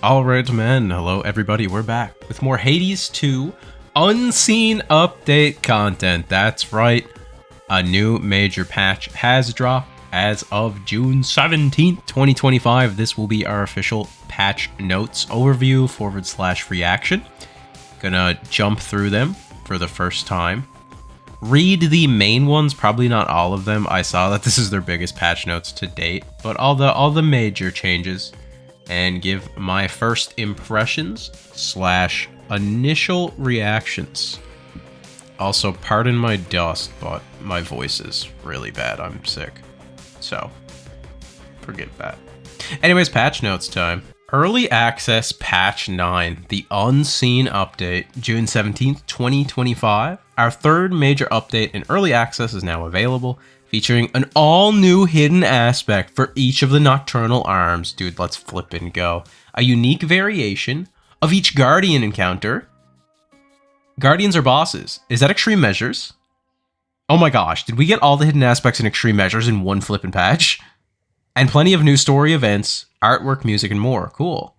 Alright, man. Hello, everybody. We're back with more Hades 2 Unseen Update content. That's right. A new major patch has dropped as of June 17th, 2025. This will be our official patch notes overview / reaction. Gonna jump through them for the first time. Read the main ones, probably not all of them. I saw that this is their biggest patch notes to date, but all the major changes, and give my first impressions / initial reactions. Also, pardon my dust, but my voice is really bad. I'm sick. So, forget that. Anyways, patch notes time. Early Access Patch 9, the Unseen Update, June 17th, 2025. Our third major update in Early Access is now available, featuring an all-new hidden aspect for each of the Nocturnal Arms. Dude, let's flip and go. A unique variation of each Guardian encounter. Guardians are bosses. Is that Extreme Measures? Oh my gosh, did we get all the hidden aspects in Extreme Measures in one flippin' patch? And plenty of new story events, artwork, music, and more. Cool.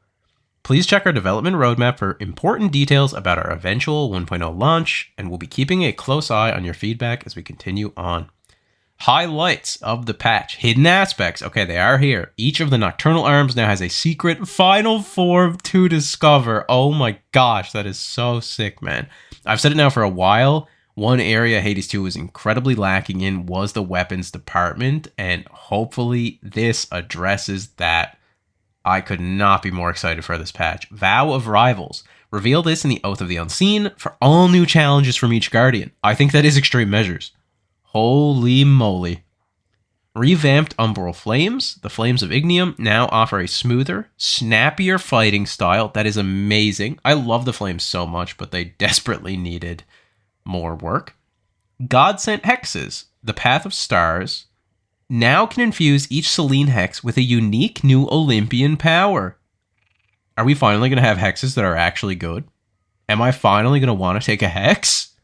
Please check our development roadmap for important details about our eventual 1.0 launch, and we'll be keeping a close eye on your feedback as we continue on. Highlights of the patch. Hidden aspects. Okay, they are here. Each of the Nocturnal Arms now has a secret final form to discover. Oh my gosh, that is so sick, man. I've said it now for a while. One area Hades 2 was incredibly lacking in was the weapons department, and hopefully this addresses that. I could not be more excited for this patch. Vow of Rivals. Reveal this in the Oath of the Unseen for all new challenges from each Guardian. I think that is Extreme Measures. Holy moly. Revamped Umbral Flames. The Flames of Ignium now offer a smoother, snappier fighting style that is amazing. I love the Flames so much, but they desperately needed more work. God-sent Hexes. The Path of Stars now can infuse each Selene Hex with a unique new Olympian power. Are we finally going to have Hexes that are actually good? Am I finally going to want to take a Hex?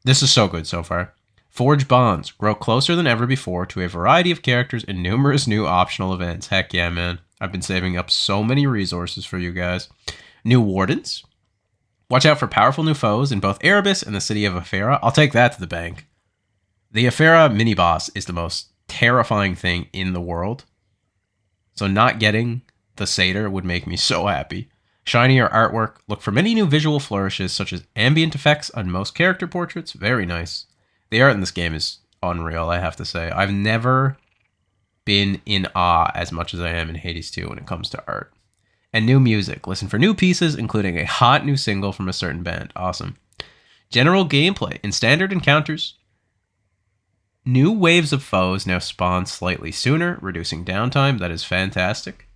This is so good so far. Forge Bonds. Grow closer than ever before to a variety of characters and numerous new optional events. Heck yeah, man. I've been saving up so many resources for you guys. New Wardens. Watch out for powerful new foes in both Erebus and the city of Aphera. I'll take that to the bank. The Aphera mini-boss is the most terrifying thing in the world. So not getting the Satyr would make me so happy. Shinier artwork. Look for many new visual flourishes such as ambient effects on most character portraits. Very nice. The art in this game is unreal, I have to say. I've never been in awe as much as I am in Hades 2 when it comes to art. And new music. Listen for new pieces, including a hot new single from a certain band. Awesome. General gameplay. In standard encounters, new waves of foes now spawn slightly sooner, reducing downtime. That is fantastic.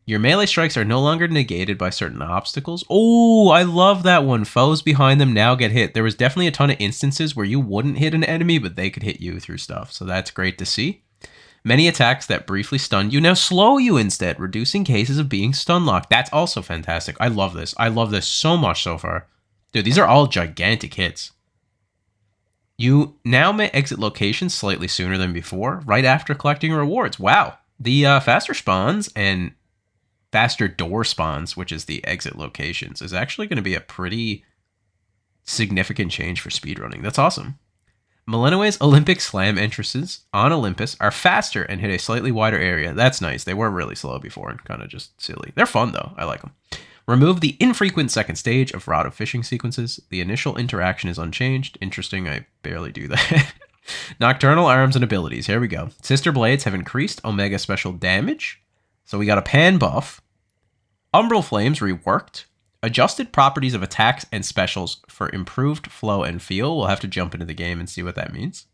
Your melee strikes are no longer negated by certain obstacles. Oh, I love that one. Foes behind them now get hit. There was definitely a ton of instances where you wouldn't hit an enemy, but they could hit you through stuff. So that's great to see. Many attacks that briefly stunned you now slow you instead, reducing cases of being stun locked. That's also fantastic. I love this. I love this so much so far. Dude, these are all gigantic hits. You now may exit locations slightly sooner than before, right after collecting rewards. Wow. The faster spawns and faster door spawns, which is the exit locations, is actually going to be a pretty significant change for speedrunning. That's awesome. Millennium's Olympic Slam entrances on Olympus are faster and hit a slightly wider area. That's nice. They were really slow before and kind of just silly. They're fun, though. I like them. Remove the infrequent second stage of Rod of Fishing sequences. The initial interaction is unchanged. Interesting, I barely do that. Nocturnal Arms and Abilities. Here we go. Sister Blades have increased Omega special damage. So we got a pan buff. Umbral Flames reworked. Adjusted properties of attacks and specials for improved flow and feel. We'll have to jump into the game and see what that means.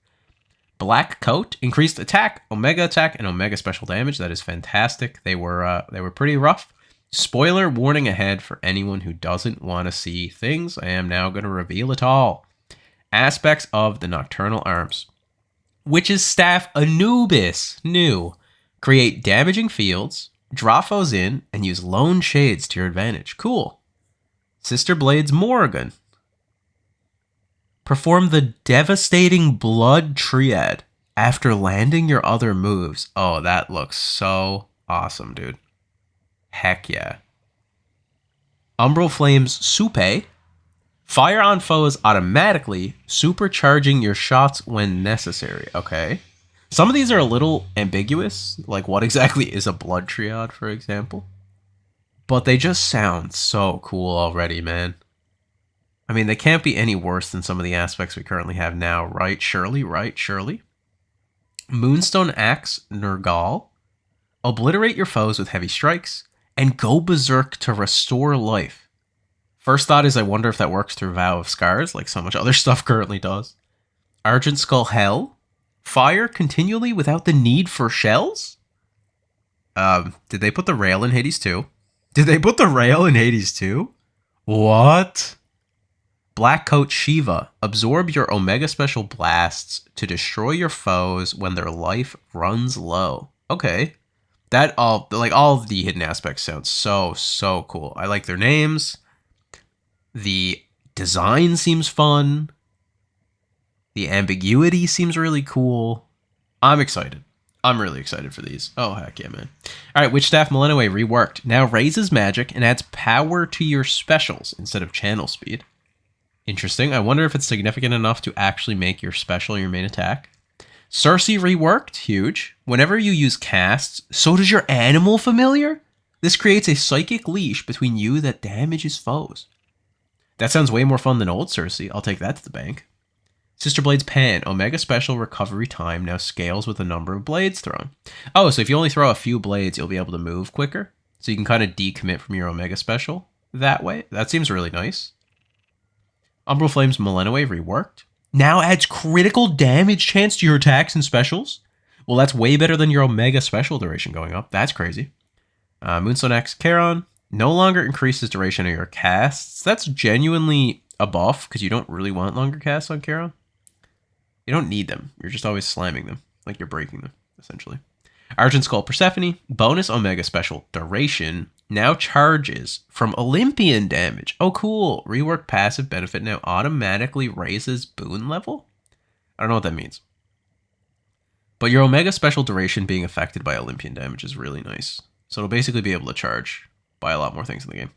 Black Coat. Increased attack, attack, and Omega special damage. That is fantastic. They were pretty rough. Spoiler warning ahead for anyone who doesn't want to see things. I am now going to reveal it all. Aspects of the Nocturnal Arms. Witch's Staff Anubis. New. Create damaging fields, draw foes in, and use lone shades to your advantage. Cool. Sister Blades Morrigan. Perform the devastating Blood Triad after landing your other moves. Oh, that looks so awesome, dude. Heck yeah. Umbral Flames Soupe. Fire on foes automatically, supercharging your shots when necessary. Okay. Some of these are a little ambiguous, like what exactly is a blood triad, for example. But they just sound so cool already, man. I mean, they can't be any worse than some of the aspects we currently have now, right? Surely, right? Surely. Moonstone Axe Nergal. Obliterate your foes with heavy strikes, and go berserk to restore life. First thought is I wonder if that works through Vow of Scars, like so much other stuff currently does. Argent Skull Hell. Fire continually without the need for shells? Did they put the rail in Hades 2? Did they put the rail in Hades 2? What? Black Coat Shiva. Absorb your Omega Special Blasts to destroy your foes when their life runs low. Okay. That all of the hidden aspects sound so cool. I like their names. The design seems fun. The ambiguity seems really cool. I'm excited. I'm really excited for these. Oh, heck yeah, man. All right, Witch Staff Millennium reworked. Now raises magic and adds power to your specials instead of channel speed. Interesting. I wonder if it's significant enough to actually make your special your main attack. Circe reworked. Huge. Whenever you use casts, so does your animal familiar. This creates a psychic leash between you that damages foes. That sounds way more fun than old Circe. I'll take that to the bank. Sister Blade's Pan. Omega Special recovery time now scales with the number of blades thrown. Oh, so if you only throw a few blades, you'll be able to move quicker. So you can kind of decommit from your Omega Special that way. That seems really nice. Umbral Flames Millennium reworked. Now adds critical damage chance to your attacks and specials. Well, that's way better than your Omega Special duration going up. That's crazy. Moonstone Axe Charon. No longer increases duration of your casts. That's genuinely a buff, because you don't really want longer casts on Charon. You don't need them. You're just always slamming them, like you're breaking them, essentially. Argent Skull Persephone. Bonus Omega Special duration. Now charges from Olympian damage. Oh, cool. Reworked passive benefit now automatically raises boon level? I don't know what that means. But your Omega Special duration being affected by Olympian damage is really nice. So it'll basically be able to charge by a lot more things in the game.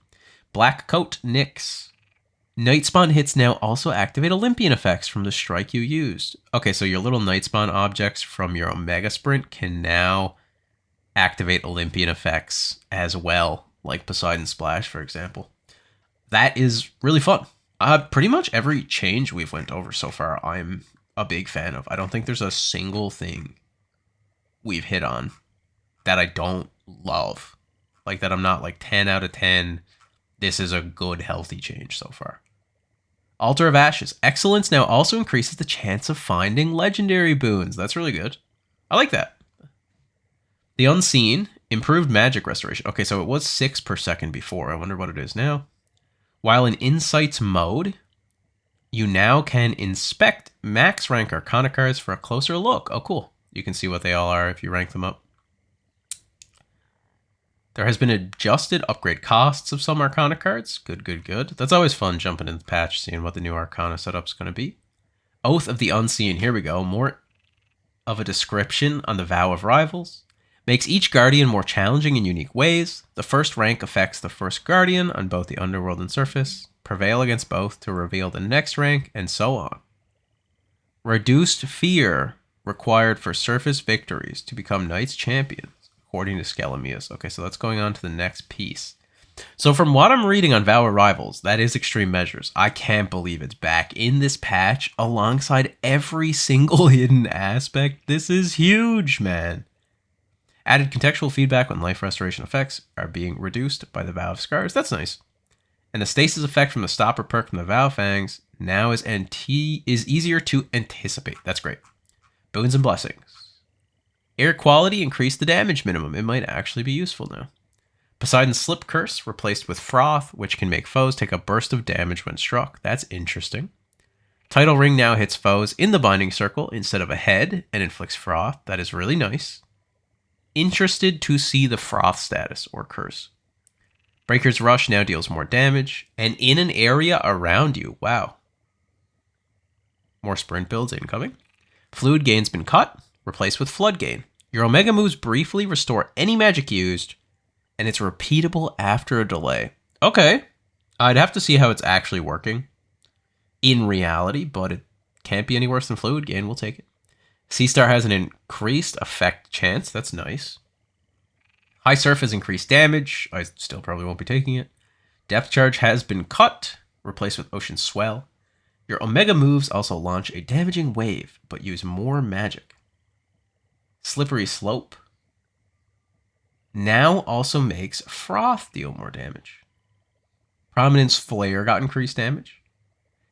Black Coat Nyx. Night Spawn hits now also activate Olympian effects from the strike you used. Okay, so your little Night Spawn objects from your Omega Sprint can now activate Olympian effects as well, like Poseidon Splash, for example. That is really fun. Pretty much every change we've went over so far, I'm a big fan of. I don't think there's a single thing we've hit on that I don't love. Like that I'm not like 10 out of 10. This is a good, healthy change so far. Altar of Ashes. Excellence now also increases the chance of finding legendary boons. That's really good. I like that. The Unseen. Improved magic restoration. Okay, so it was 6 per second before. I wonder what it is now. While in Insights mode, you now can inspect max rank Arcana cards for a closer look. Oh, cool. You can see what they all are if you rank them up. There has been adjusted upgrade costs of some Arcana cards. Good, good, good. That's always fun jumping in the patch, seeing what the new Arcana setup's going to be. Oath of the Unseen. Here we go. More of a description on the Vow of Rivals. Makes each Guardian more challenging in unique ways. The first rank affects the first Guardian on both the Underworld and Surface. Prevail against both to reveal the next rank, and so on. Reduced fear required for Surface victories to become Knights Champions, according to Skelemius. Okay, so that's going on to the next piece. So from what I'm reading on Vow of Rivals, that is Extreme Measures. I can't believe it's back in this patch alongside every single hidden aspect. This is huge, man. Added contextual feedback when life restoration effects are being reduced by the Vow of Scars. That's nice. And the stasis effect from the stopper perk from the Vow Fangs now is easier to anticipate. That's great. Boons and Blessings. Air quality increased the damage minimum. It might actually be useful now. Poseidon's Slip Curse replaced with Froth, which can make foes take a burst of damage when struck. That's interesting. Tidal Ring now hits foes in the Binding Circle instead of ahead and inflicts Froth. That is really nice. Interested to see the Froth status or curse. Breaker's Rush now deals more damage and in an area around you. Wow. More sprint builds incoming. Fluid Gain's been cut, replaced with Flood Gain. Your Omega moves briefly restore any magic used, and it's repeatable after a delay. Okay. I'd have to see how it's actually working in reality, but it can't be any worse than Fluid Gain. We'll take it. Sea Star has an increased effect chance. That's nice. High Surf has increased damage. I still probably won't be taking it. Depth Charge has been cut, replaced with Ocean Swell. Your Omega moves also launch a damaging wave, but use more magic. Slippery Slope now also makes Froth deal more damage. Prominence Flare got increased damage.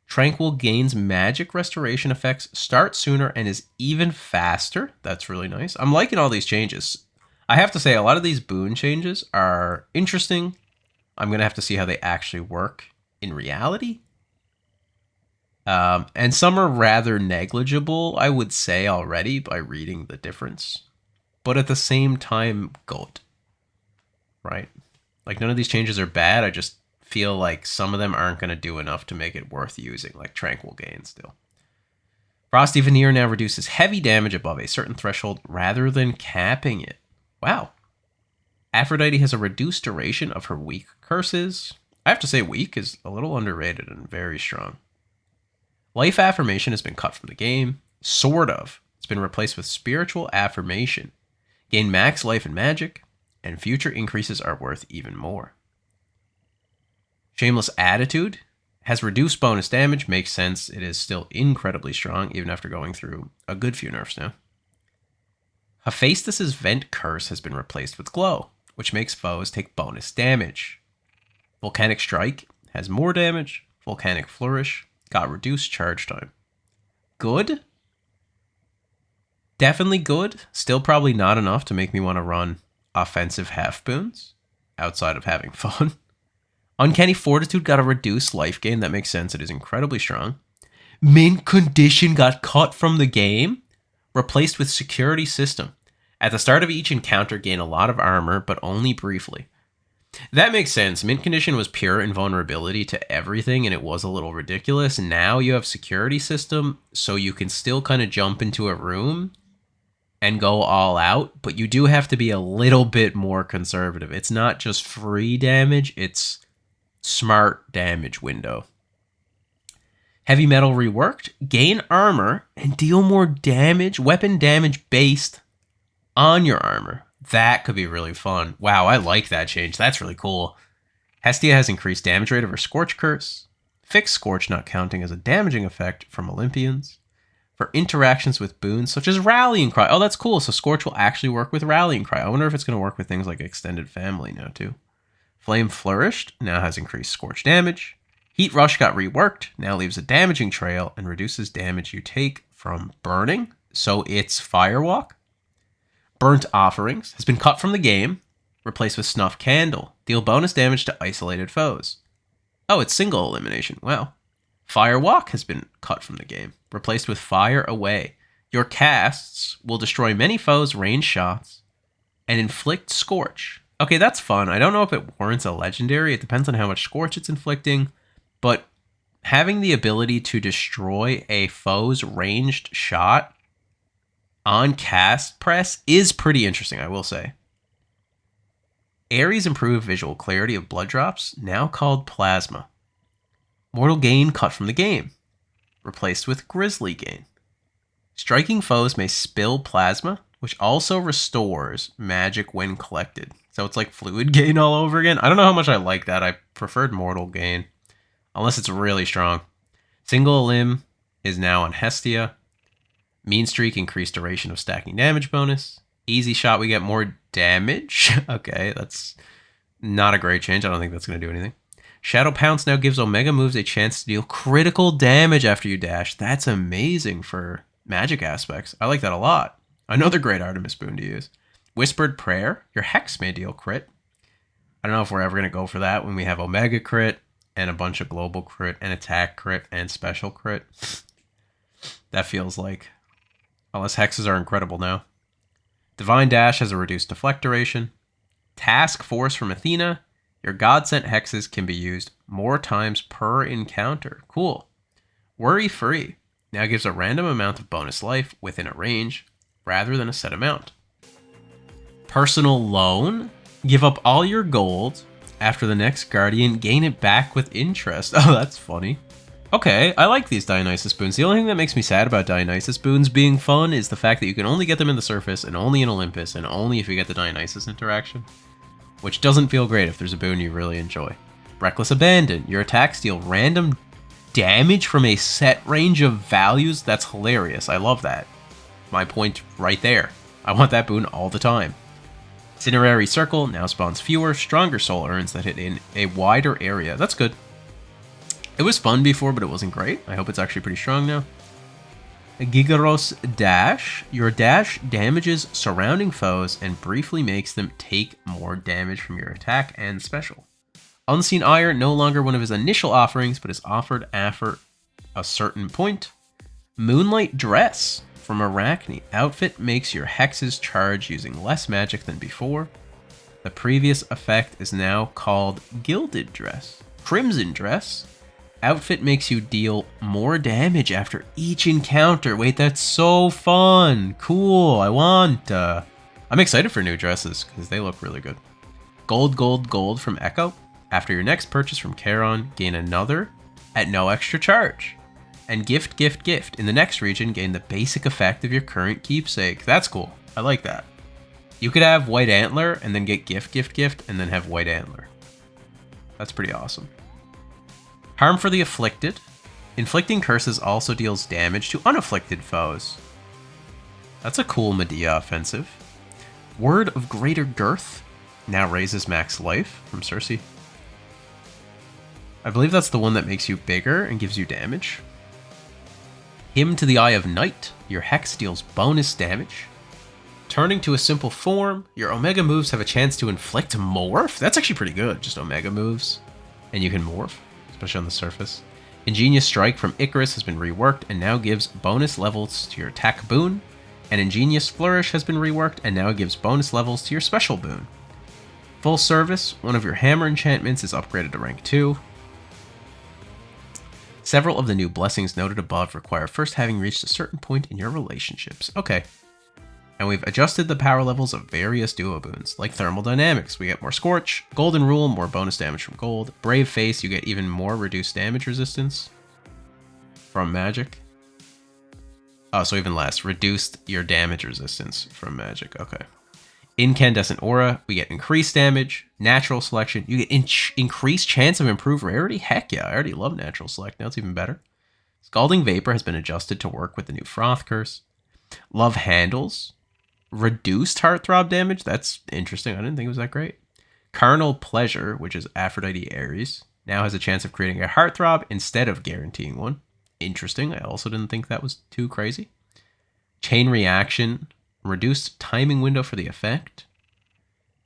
Tranquil gains magic restoration effects, start sooner, and is even faster. That's really nice. I'm liking all these changes. I have to say, a lot of these boon changes are interesting. I'm going to have to see how they actually work in reality. And some are rather negligible, I would say already, by reading the difference. But at the same time, good. Right? Like, none of these changes are bad. I just feel like some of them aren't going to do enough to make it worth using, like Tranquil Gain still. Frosty Veneer now reduces heavy damage above a certain threshold rather than capping it. Wow. Aphrodite has a reduced duration of her weak curses. I have to say weak is a little underrated and very strong. Life Affirmation has been cut from the game. Sort of. It's been replaced with Spiritual Affirmation. Gain max life and magic, and future increases are worth even more. Shameless Attitude has reduced bonus damage. Makes sense. It is still incredibly strong, even after going through a good few nerfs now. Hephaestus' Vent Curse has been replaced with Glow, which makes foes take bonus damage. Volcanic Strike has more damage. Volcanic Flourish got reduced charge time. Good? Definitely good. Still probably not enough to make me want to run offensive half boons outside of having fun. Uncanny Fortitude got a reduced life gain. That makes sense. It is incredibly strong. Mint Condition got cut from the game, replaced with Security System. At the start of each encounter, gain a lot of armor, but only briefly. That makes sense. Mint Condition was pure invulnerability to everything, and it was a little ridiculous. Now you have Security System, so you can still kind of jump into a room and go all out, but you do have to be a little bit more conservative. It's not just free damage, it's smart damage window. Heavy Metal reworked. Gain armor and deal more damage, weapon damage based on your armor. That could be really fun. Wow, I like that change. That's really cool. Hestia has increased damage rate of her Scorch Curse. Fixed Scorch not counting as a damaging effect from Olympians. For interactions with boons such as Rallying Cry. Oh, that's cool. So Scorch will actually work with Rallying Cry. I wonder if it's going to work with things like Extended Family now too. Flame Flourished now has increased Scorch damage. Heat Rush got reworked, now leaves a damaging trail and reduces damage you take from burning, so it's Firewalk. Burnt Offerings has been cut from the game, replaced with Snuff Candle. Deal bonus damage to isolated foes. Oh, it's single elimination, wow. Firewalk has been cut from the game, replaced with Fire Away. Your casts will destroy many foes' ranged shots and inflict Scorch. Okay, that's fun. I don't know if it warrants a legendary. It depends on how much Scorch it's inflicting. But having the ability to destroy a foe's ranged shot on cast press is pretty interesting, I will say. Ares improved visual clarity of blood drops, now called Plasma. Mortal Gain cut from the game, replaced with Grizzly Gain. Striking foes may spill Plasma, which also restores magic when collected. So it's like Fluid Gain all over again. I don't know how much I like that. I preferred Mortal Gain, unless it's really strong. Single Limb is now on Hestia. Mean Streak increased duration of stacking damage bonus. Easy Shot, we get more damage. Okay, that's not a great change. I don't think that's going to do anything. Shadow Pounce now gives Omega moves a chance to deal critical damage after you dash. That's amazing for magic aspects. I like that a lot. Another great Artemis boon to use. Whispered Prayer, your Hex may deal crit. I don't know if we're ever going to go for that when we have Omega crit and a bunch of global crit and attack crit and special crit. That feels like, unless hexes are incredible now. Divine Dash has a reduced deflect duration. Task Force from Athena, your God sent hexes can be used more times per encounter. Cool. Worry Free now gives a random amount of bonus life within a range rather than a set amount. Personal Loan, give up all your gold After the next Guardian, gain it back with interest. Oh, that's funny. Okay, I like these Dionysus boons. The only thing that makes me sad about Dionysus boons being fun is the fact that you can only get them in the surface and only in Olympus and only if you get the Dionysus interaction, which doesn't feel great if there's a boon you really enjoy. Reckless Abandon. Your attacks deal random damage from a set range of values. That's hilarious. I love that. My point right there. I want that boon all the time. Cinerary Circle now spawns fewer, stronger soul urns that hit in a wider area. That's good. It was fun before, but it wasn't great. I hope it's actually pretty strong now. Gigaros Dash. Your dash damages surrounding foes and briefly makes them take more damage from your attack and special. Unseen Ire, no longer one of his initial offerings, but is offered after a certain point. Moonlight Dress from Arachne. Outfit makes your hexes charge using less magic than before. The previous effect is now called Gilded Dress. Crimson Dress. Outfit makes you deal more damage after each encounter. Wait, that's so fun. Cool, I want. I'm excited for new dresses because they look really good. Gold, Gold, Gold from Echo. After your next purchase from Charon, gain another at no extra charge. And Gift, Gift, Gift. In the next region, gain the basic effect of your current keepsake. That's cool. I like that. You could have White Antler and then get Gift, Gift, Gift and then have White Antler. That's pretty awesome. Harm for the Afflicted. Inflicting curses also deals damage to unafflicted foes. That's a cool Medea offensive. Word of Greater Girth now raises max life from Circe. I believe that's the one that makes you bigger and gives you damage. Hymn to the Eye of Night. Your hex deals bonus damage. Turning to a simple form, your Omega moves have a chance to inflict morph. That's actually pretty good, just Omega moves. And you can morph, especially on the surface. Ingenious Strike from Icarus has been reworked and now gives bonus levels to your attack boon. And Ingenious Flourish has been reworked and now gives bonus levels to your special boon. Full Service, one of your hammer enchantments is upgraded to rank 2. Several of the new blessings noted above require first having reached a certain point in your relationships. Okay. And we've adjusted the power levels of various duo boons, like Thermal Dynamics. We get more Scorch, Golden Rule, more bonus damage from gold. Brave Face, you get even more reduced damage resistance from magic. Oh, so even less. Reduced your damage resistance from magic. Okay. Incandescent Aura, we get increased damage. Natural Selection, you get increased chance of improved rarity. Heck yeah, I already love Natural Select. Now it's even better. Scalding Vapor has been adjusted to work with the new Froth Curse. Love Handles, reduced heartthrob damage. That's interesting. I didn't think it was that great. Carnal Pleasure, which is Aphrodite Ares, now has a chance of creating a heartthrob instead of guaranteeing one. Interesting. I also didn't think that was too crazy. Chain Reaction, reduced timing window for the effect.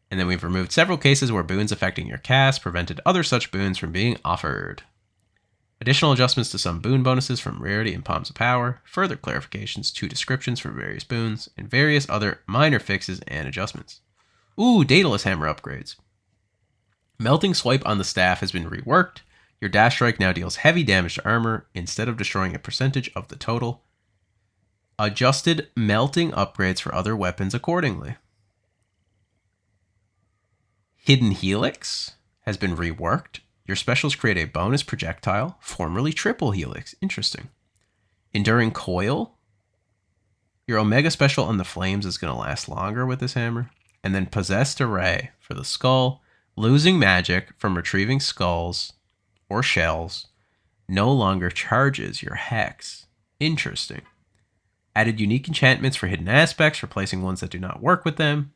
And then we've removed several cases where boons affecting your cast prevented other such boons from being offered. Additional adjustments to some boon bonuses from Rarity and Palms of Power, further clarifications to descriptions for various boons, and various other minor fixes and adjustments. Ooh, Daedalus Hammer upgrades. Melting Swipe on the staff has been reworked. Your Dash Strike now deals heavy damage to armor instead of destroying a percentage of the total. Adjusted melting upgrades for other weapons accordingly. Hidden Helix has been reworked. Your specials create a bonus projectile, formerly triple helix. Interesting. Enduring Coil. Your Omega special on the flames is going to last longer with this hammer. And then Possessed Array for the skull. Losing magic from retrieving skulls or shells no longer charges your hex. Interesting. Added unique enchantments for hidden aspects, replacing ones that do not work with them.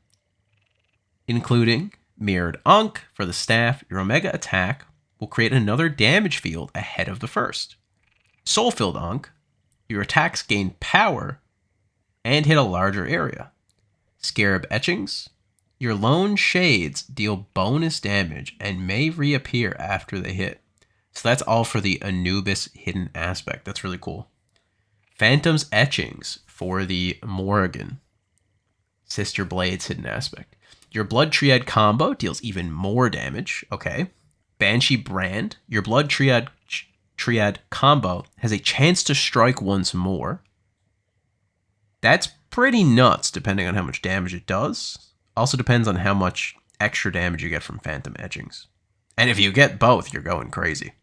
Including Mirrored Ankh for the staff. Your Omega attack will create another damage field ahead of the first. Soul-Filled Ankh. Your attacks gain power and hit a larger area. Scarab Etchings. Your Lone Shades deal bonus damage and may reappear after they hit. So that's all for the Anubis hidden aspect. That's really cool. Phantom's Etchings for the Morrigan Sister Blades hidden aspect. Your Blood Triad combo deals even more damage. Okay. Banshee Brand. Your Blood Triad combo has a chance to strike once more. That's pretty nuts depending on how much damage it does. Also depends on how much extra damage you get from Phantom Etchings. And if you get both, you're going crazy.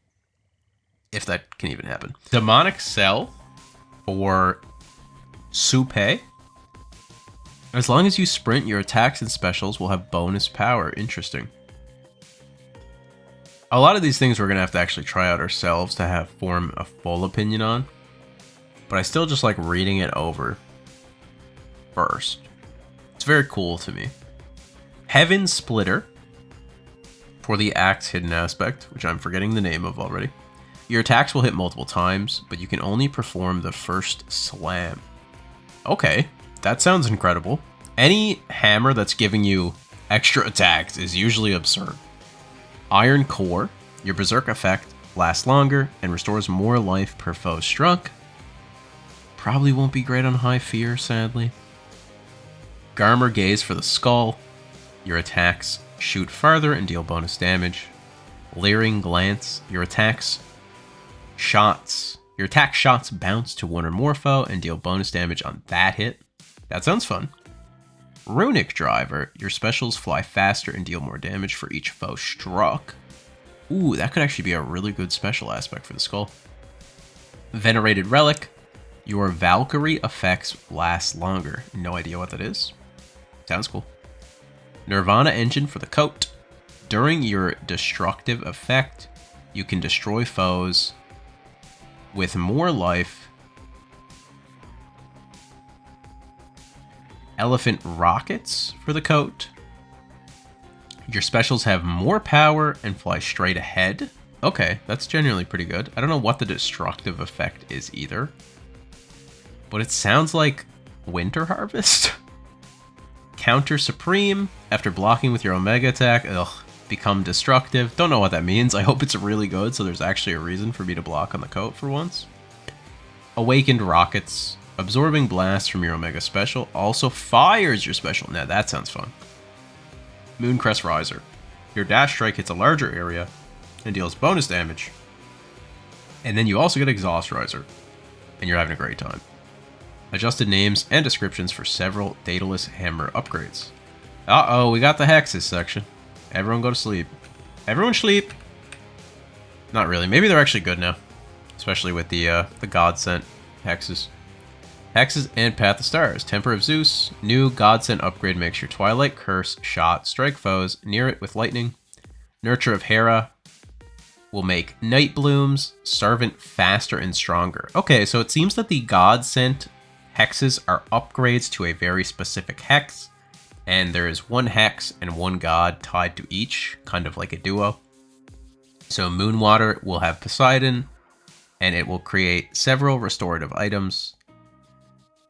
If that can even happen. Demonic Cell for Supe. As long as you sprint, your attacks and specials will have bonus power. Interesting. A lot of these things we're going to have to actually try out ourselves to form a full opinion on. But I still just like reading it over first. It's very cool to me. Heaven Splitter for the Axe Hidden Aspect, which I'm forgetting the name of already. Your attacks will hit multiple times, but you can only perform the first slam. Okay, that sounds incredible. Any hammer that's giving you extra attacks is usually absurd. Iron Core, your Berserk effect lasts longer and restores more life per foe struck. Probably won't be great on high fear, sadly. Garmer Gaze for the Skull. Your attacks shoot farther and deal bonus damage. Leering Glance. Your attack shots bounce to one or more foe and deal bonus damage on that hit. That sounds fun. Runic Driver. Your specials fly faster and deal more damage for each foe struck. Ooh, that could actually be a really good special aspect for the skull. Venerated Relic. Your Valkyrie effects last longer. No idea what that is. Sounds cool. Nirvana Engine for the coat. During your destructive effect, you can destroy foes with more life. Elephant Rockets for the coat. Your specials have more power and fly straight ahead. Okay, that's generally pretty good. I don't know what the destructive effect is either. But it sounds like Winter Harvest. Counter Supreme. After blocking with your Omega attack, become destructive. Don't know what that means. I hope it's really good, so there's actually a reason for me to block on the coat for once. Awakened Rockets. Absorbing Blast from your Omega special also fires your special. Now that sounds fun. Mooncrest Riser. Your dash strike hits a larger area and deals bonus damage. And then you also get Exhaust Riser. And you're having a great time. Adjusted names and descriptions for several Daedalus Hammer upgrades. Uh-oh, we got the Hexes section. Everyone go to sleep. Everyone sleep! Not really. Maybe they're actually good now. Especially with the God Sent Hexes. Hexes and Path of Stars. Temper of Zeus. New God Sent upgrade makes your Twilight Curse shot strike foes near it with lightning. Nurture of Hera will make Night Bloom's Servant faster and stronger. Okay, so it seems that the God Sent hexes are upgrades to a very specific hex, and there is one hex and one god tied to each, kind of like a duo. So Moonwater will have Poseidon, and it will create several restorative items.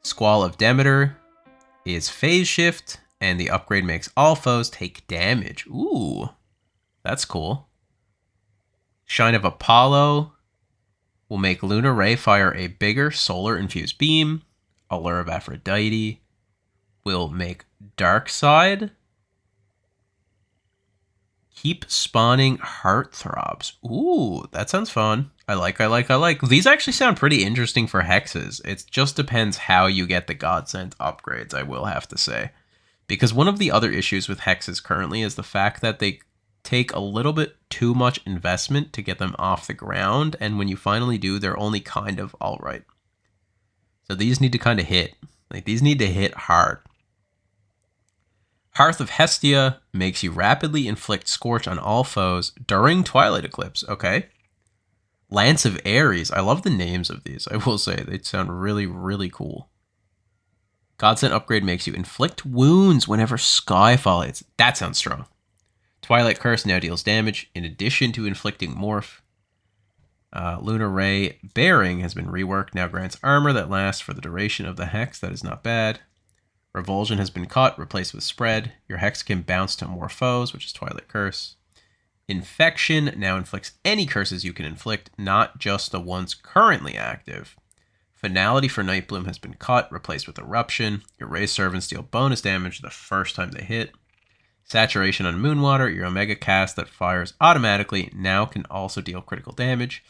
Squall of Demeter is Phase Shift, and the upgrade makes all foes take damage. Ooh, that's cool. Shine of Apollo will make Lunar Ray fire a bigger solar-infused beam. Allure of Aphrodite will make Darkside keep spawning Heartthrobs. Ooh, that sounds fun. I like. These actually sound pretty interesting for hexes. It just depends how you get the God Sent upgrades, I will have to say. Because one of the other issues with hexes currently is the fact that they take a little bit too much investment to get them off the ground, and when you finally do, they're only kind of alright. So these need to kind of hit. Like, these need to hit hard. Hearth of Hestia makes you rapidly inflict Scorch on all foes during Twilight Eclipse. Okay. Lance of Ares. I love the names of these. I will say, they sound really, really cool. God Sent upgrade makes you inflict wounds whenever Skyfall hits. That sounds strong. Twilight Curse now deals damage in addition to inflicting Morph. Lunar Ray Bearing has been reworked, now grants armor that lasts for the duration of the hex. That is not bad. Revulsion has been cut, replaced with Spread. Your hex can bounce to more foes, which is Twilight Curse. Infection now inflicts any curses you can inflict, not just the ones currently active. Finality for Nightbloom has been cut, replaced with Eruption. Your Ray Servants deal bonus damage the first time they hit. Saturation on Moonwater, your Omega cast that fires automatically, now can also deal critical damage.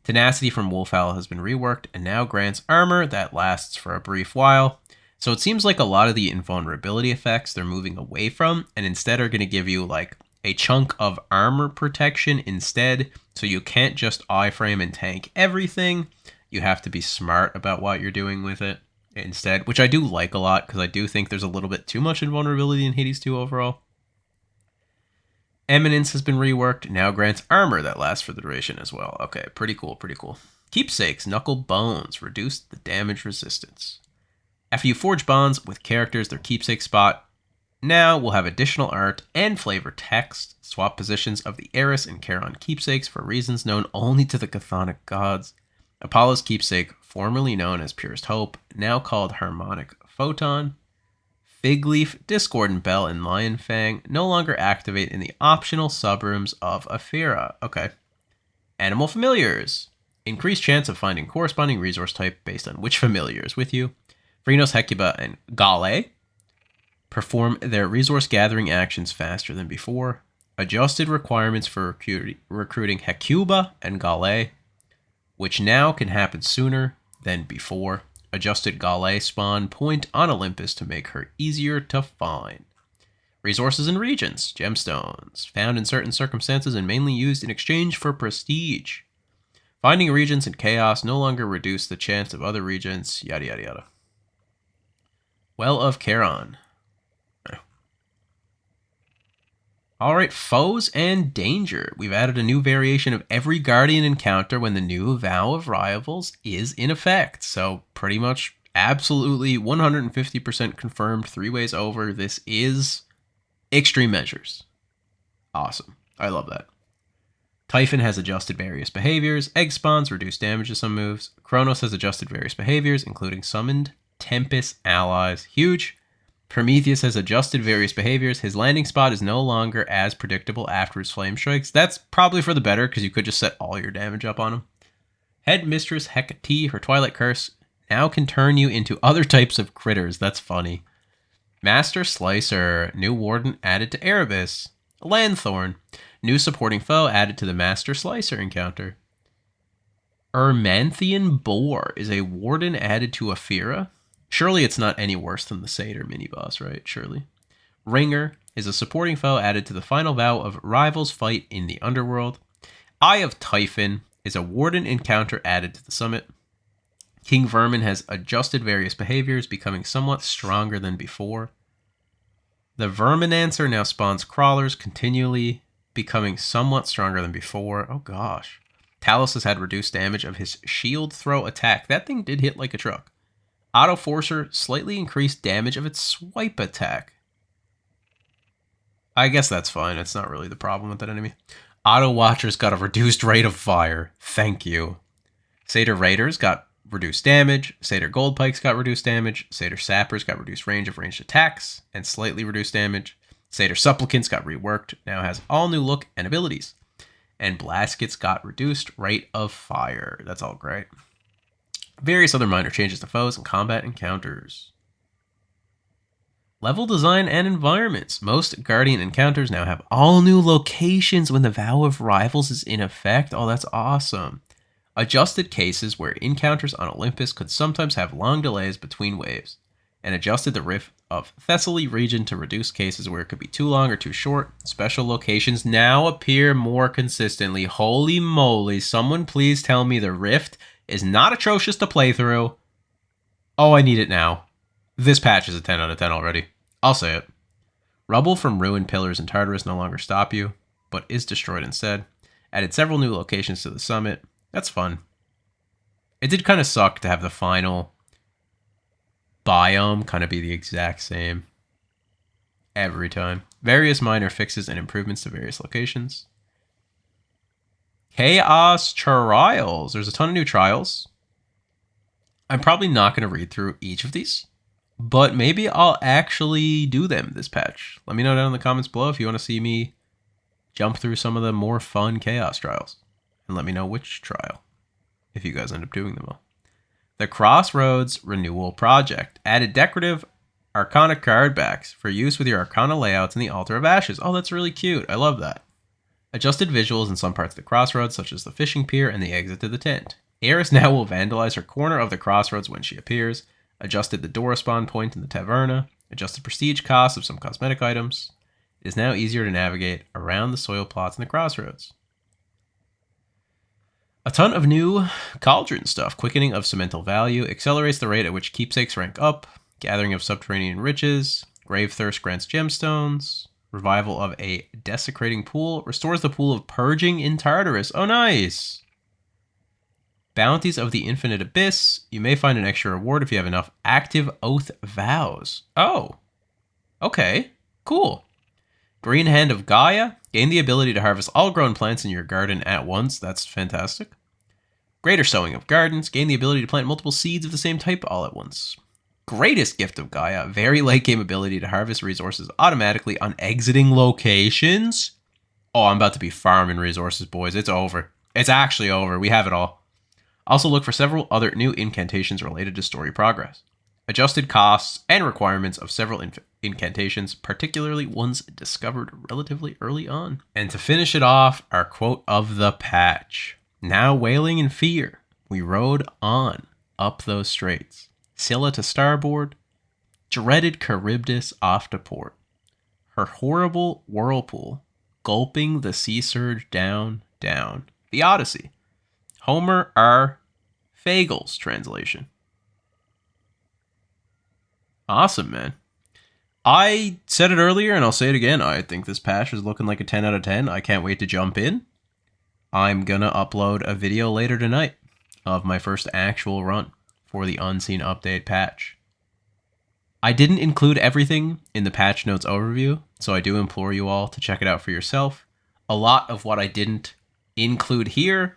Tenacity from Wolfowl has been reworked and now grants armor that lasts for a brief while. So it seems like a lot of the invulnerability effects they're moving away from and instead are going to give you like a chunk of armor protection instead, so you can't just iframe and tank everything. You have to be smart about what you're doing with it instead, which I do like a lot because I do think there's a little bit too much invulnerability in Hades 2 overall. Eminence has been reworked, now grants armor that lasts for the duration as well. Okay, pretty cool, pretty cool. Keepsakes, Knuckle Bones, reduce the damage resistance. After you forge bonds with characters, their keepsake spot now will have additional art and flavor text. Swap positions of the Eris and Charon keepsakes for reasons known only to the chthonic gods. Apollo's keepsake, formerly known as Purest Hope, now called Harmonic Photon. Figleaf, Discordant Bell, and Lion Fang no longer activate in the optional subrooms of Aphira. Okay. Animal Familiars. Increased chance of finding corresponding resource type based on which familiar is with you. Phrynos, Hecuba, and Gale perform their resource gathering actions faster than before. Adjusted requirements for recruiting Hecuba and Gale, which now can happen sooner than before. Adjusted Gale spawn point on Olympus to make her easier to find. Resources and regions, gemstones, found in certain circumstances and mainly used in exchange for prestige. Finding regions in chaos no longer reduce the chance of other regions, yada yada yada. Well of Charon. Alright, foes and danger. We've added a new variation of every Guardian encounter when the new Vow of Rivals is in effect. So pretty much absolutely 150% confirmed 3 ways over. This is extreme measures. Awesome. I love that. Typhon has adjusted various behaviors. Egg spawns reduce damage to some moves. Kronos has adjusted various behaviors, including summoned Tempest allies. Huge. Prometheus has adjusted various behaviors. His landing spot is no longer as predictable after his flame strikes. That's probably for the better, because you could just set all your damage up on him. Headmistress Hecate, her Twilight Curse, now can turn you into other types of critters. That's funny. Master Slicer, new warden added to Erebus. Lanthorn, new supporting foe added to the Master Slicer encounter. Ermanthian Boar is a warden added to Aphira. Surely it's not any worse than the Satyr mini-boss, right? Surely. Ringer is a supporting foe added to the final Vow of Rivals fight in the Underworld. Eye of Typhon is a warden encounter added to the summit. King Vermin has adjusted various behaviors, becoming somewhat stronger than before. The Verminancer now spawns crawlers continually, becoming somewhat stronger than before. Oh gosh. Talos has had reduced damage of his shield throw attack. That thing did hit like a truck. Auto Forcer slightly increased damage of its swipe attack. I guess that's fine. It's not really the problem with that enemy. Auto Watcher's got a reduced rate of fire. Thank you. Satyr Raiders got reduced damage. Satyr Goldpikes got reduced damage. Satyr Sappers got reduced range of ranged attacks and slightly reduced damage. Satyr Supplicants got reworked. Now has all new look and abilities. And Blaskets got reduced rate of fire. That's all great. Various other minor changes to foes and combat encounters. Level design and environments. Most Guardian encounters now have all new locations when the Vow of Rivals is in effect. Oh, that's awesome. Adjusted cases where encounters on Olympus could sometimes have long delays between waves. And adjusted the Rift of Thessaly region to reduce cases where it could be too long or too short. Special locations now appear more consistently. Holy moly, someone please tell me the Rift is not atrocious to play through. Oh, I need it now. This patch is a 10 out of 10 already. I'll say it. Rubble from ruined pillars in Tartarus no longer stop you, but is destroyed instead. Added several new locations to the summit. That's fun. It did kind of suck to have the final biome kind of be the exact same every time. Various minor fixes and improvements to various locations. Chaos Trials. There's a ton of new trials. I'm probably not going to read through each of these, but maybe I'll actually do them this patch. Let me know down in the comments below if you want to see me jump through some of the more fun Chaos Trials. And let me know which trial, if you guys end up doing them all. The Crossroads Renewal Project. Added decorative Arcana card backs for use with your Arcana layouts in the Altar of Ashes. Oh, that's really cute. I love that. Adjusted visuals in some parts of the Crossroads, such as the fishing pier and the exit to the tent. Eris now will vandalize her corner of the Crossroads when she appears. Adjusted the Dora spawn point in the Taverna. Adjusted prestige costs of some cosmetic items. is now easier to navigate around the soil plots and the crossroads. A ton of new cauldron stuff. Quickening of cemental value accelerates the rate at which keepsakes rank up. Gathering of subterranean riches. Grave thirst grants gemstones. Revival of a desecrating pool. Restores the pool of purging in Tartarus. Oh, nice. Bounties of the Infinite Abyss. You may find an extra reward if you have enough active oath vows. Oh. Okay. Cool. Green Hand of Gaia. Gain the ability to harvest all grown plants in your garden at once. That's fantastic. Greater Sowing of Gardens. Gain the ability to plant multiple seeds of the same type all at once. Greatest Gift of Gaia. Very late game ability to harvest resources automatically on exiting locations. Oh, I'm about to be farming resources, boys. It's over. It's actually over. We have it all. Also look for several other new incantations related to story progress. Adjusted costs and requirements of several incantations, particularly ones discovered relatively early on. And to finish it off, our quote of the patch. Now wailing in fear, we rode on up those straits. Scylla to starboard, dreaded Charybdis off to port. Her horrible whirlpool, gulping the sea surge down, down. The Odyssey. Homer R. Fagel's translation. Awesome, man. I said it earlier and I'll say it again. I think this patch is looking like a 10 out of 10. I can't wait to jump in. I'm gonna upload a video later tonight of my first actual run for the Unseen Update patch. I didn't include everything in the patch notes overview, so I do implore you all to check it out for yourself. A lot of what I didn't include here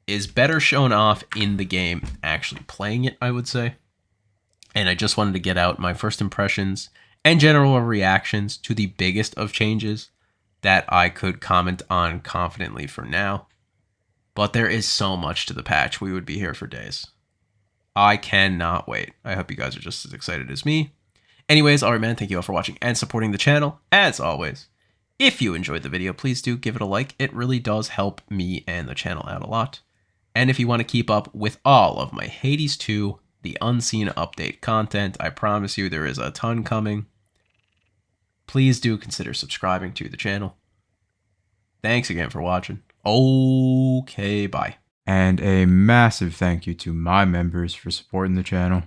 is better shown off in the game, actually playing it, I would say. And I just wanted to get out my first impressions and general reactions to the biggest of changes that I could comment on confidently for now. But there is so much to the patch, we would be here for days. I cannot wait. I hope you guys are just as excited as me. Anyways, alright man, thank you all for watching and supporting the channel, as always. If you enjoyed the video, please do give it a like. It really does help me and the channel out a lot. And if you want to keep up with all of my Hades 2, the Unseen Update content, I promise you there is a ton coming. Please do consider subscribing to the channel. Thanks again for watching. Okay, bye. And a massive thank you to my members for supporting the channel.